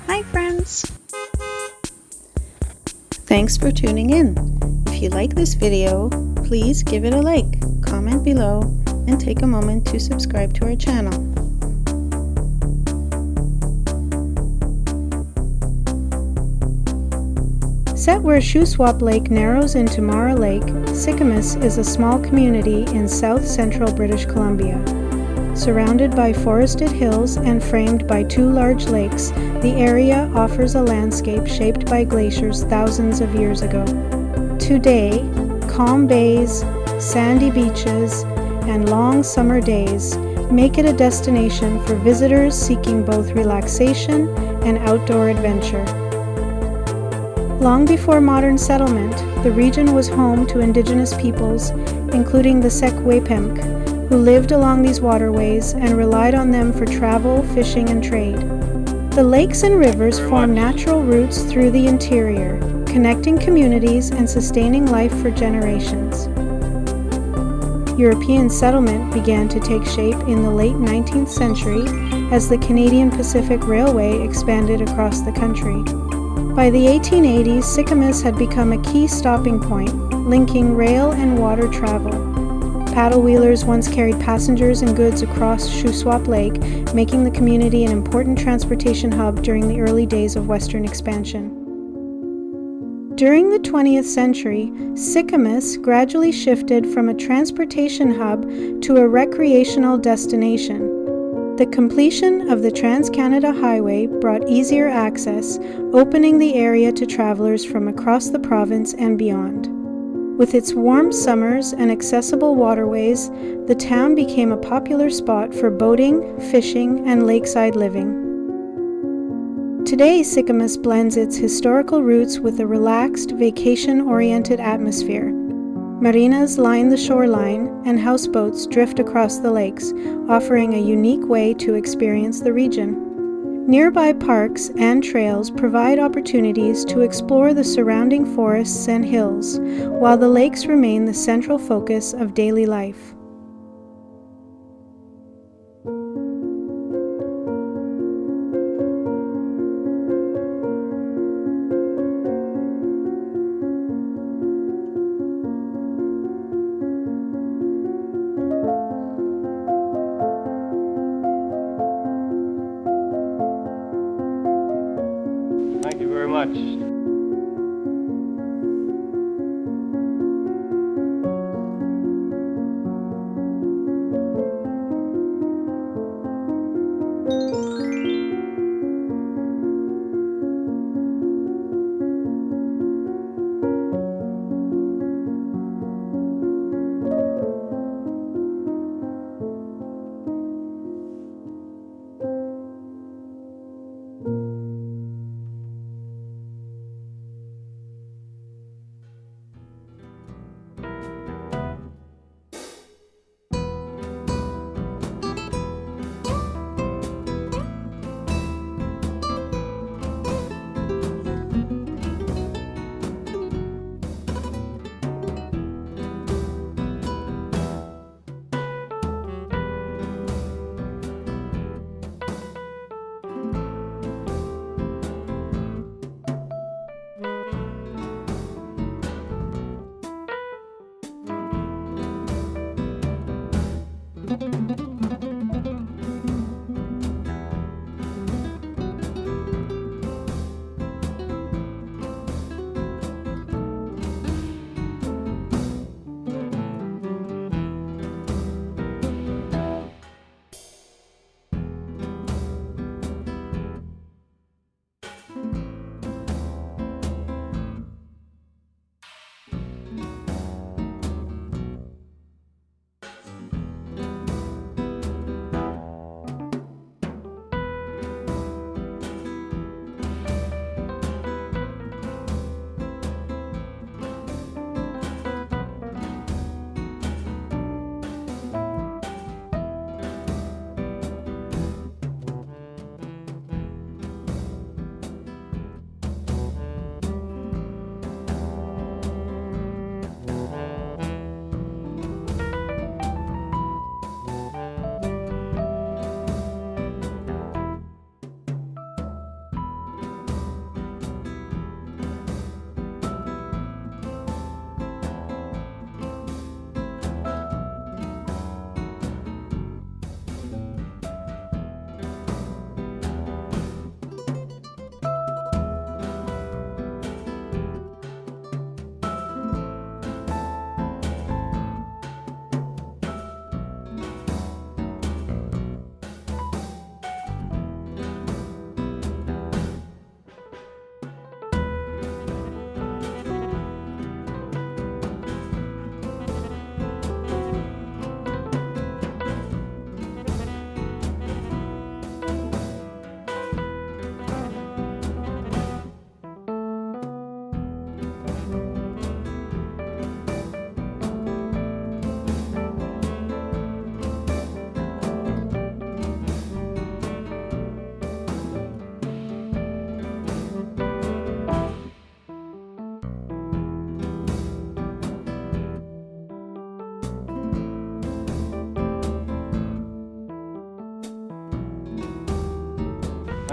Hi friends! Thanks for tuning in. If you like this video, please give it a like, comment below, and take a moment to subscribe to our channel. Set where Shuswap Lake narrows into Mara Lake, Sicamous is a small community in south-central British Columbia. Surrounded by forested hills and framed by two large lakes, the area offers a landscape shaped by glaciers thousands of years ago. Today, calm bays, sandy beaches, and long summer days make it a destination for visitors seeking both relaxation and outdoor adventure. Long before modern settlement, the region was home to indigenous peoples, including the Sicamous, who lived along these waterways and relied on them for travel, fishing, and trade. The lakes and rivers form natural routes through the interior, connecting communities and sustaining life for generations. European settlement began to take shape in the late 19th century as the Canadian Pacific Railway expanded across the country. By the 1880s, Sicamous had become a key stopping point, linking rail and water travel. Paddle wheelers once carried passengers and goods across Shuswap Lake, making the community an important transportation hub during the early days of Western expansion. During the 20th century, Sicamous gradually shifted from a transportation hub to a recreational destination. The completion of the Trans-Canada Highway brought easier access, opening the area to travelers from across the province and beyond. With its warm summers and accessible waterways, the town became a popular spot for boating, fishing, and lakeside living. Today, Sicamous blends its historical roots with a relaxed, vacation-oriented atmosphere. Marinas line the shoreline, and houseboats drift across the lakes, offering a unique way to experience the region. Nearby parks and trails provide opportunities to explore the surrounding forests and hills, while the lakes remain the central focus of daily life. Thank you very much.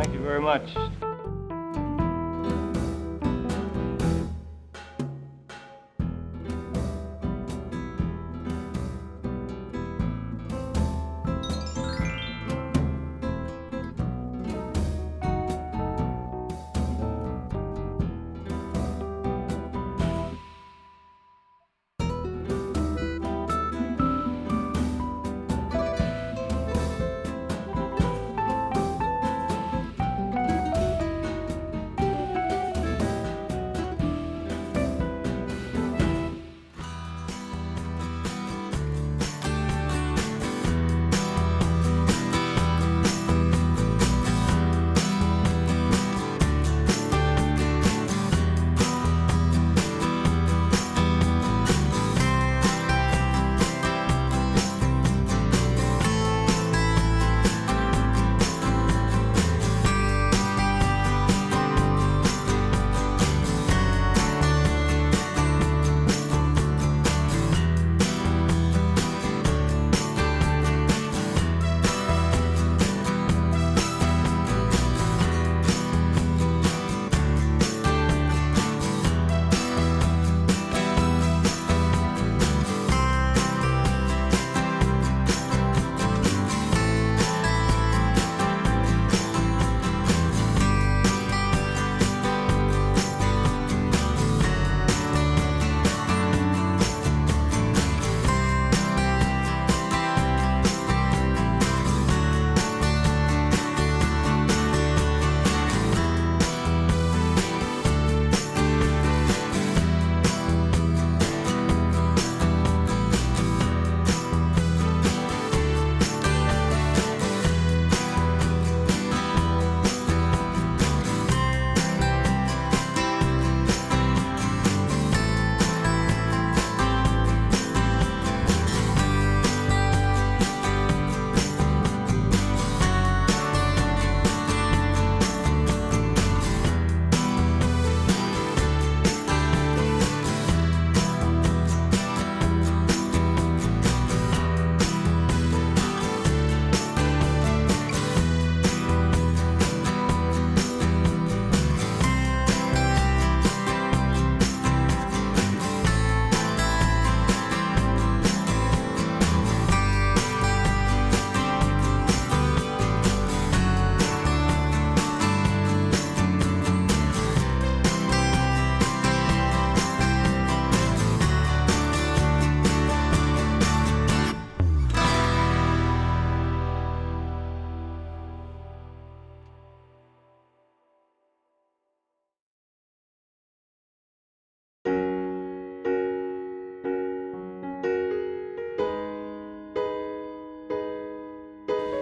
Thank you very much.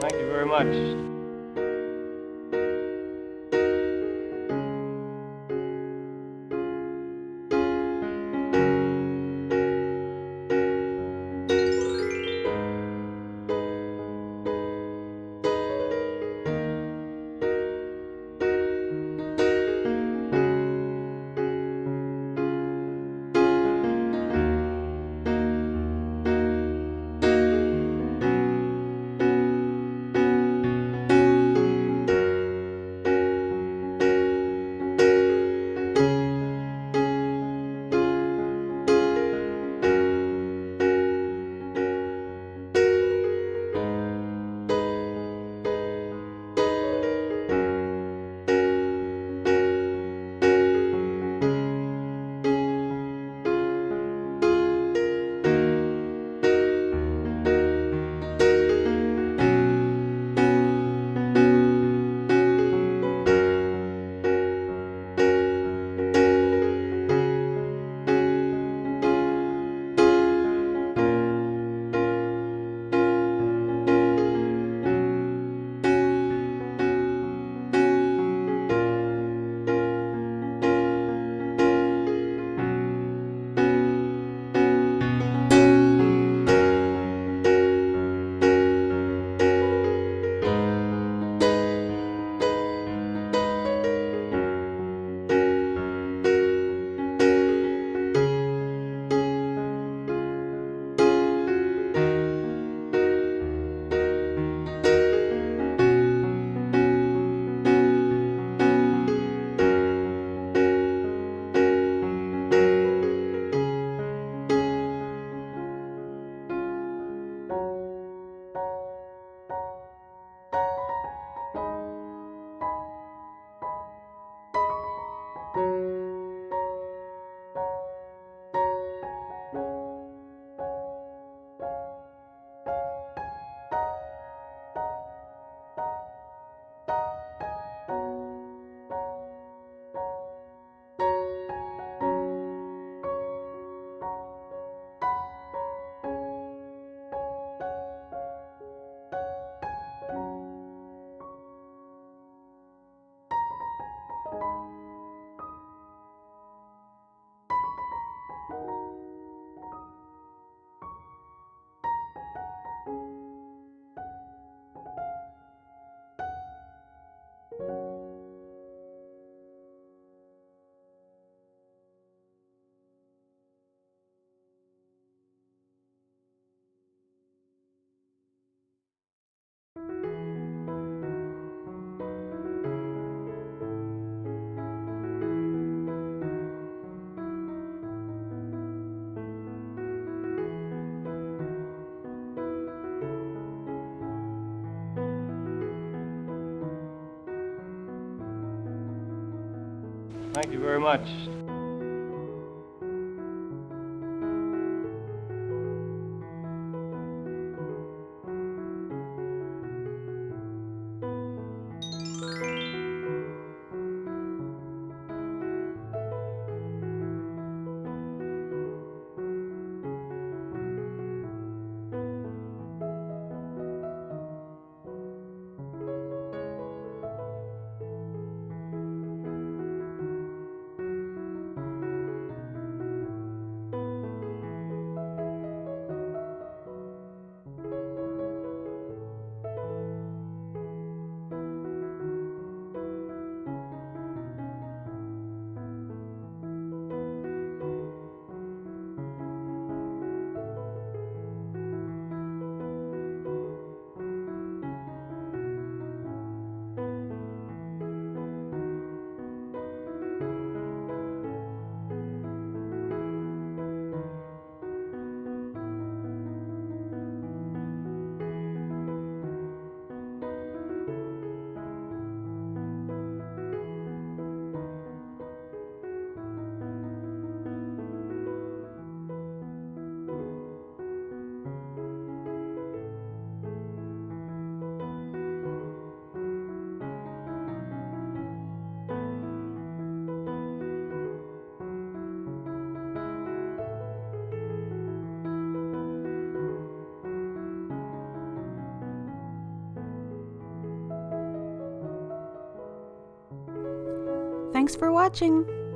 Thank you very much. Thank you very much. Thanks for watching!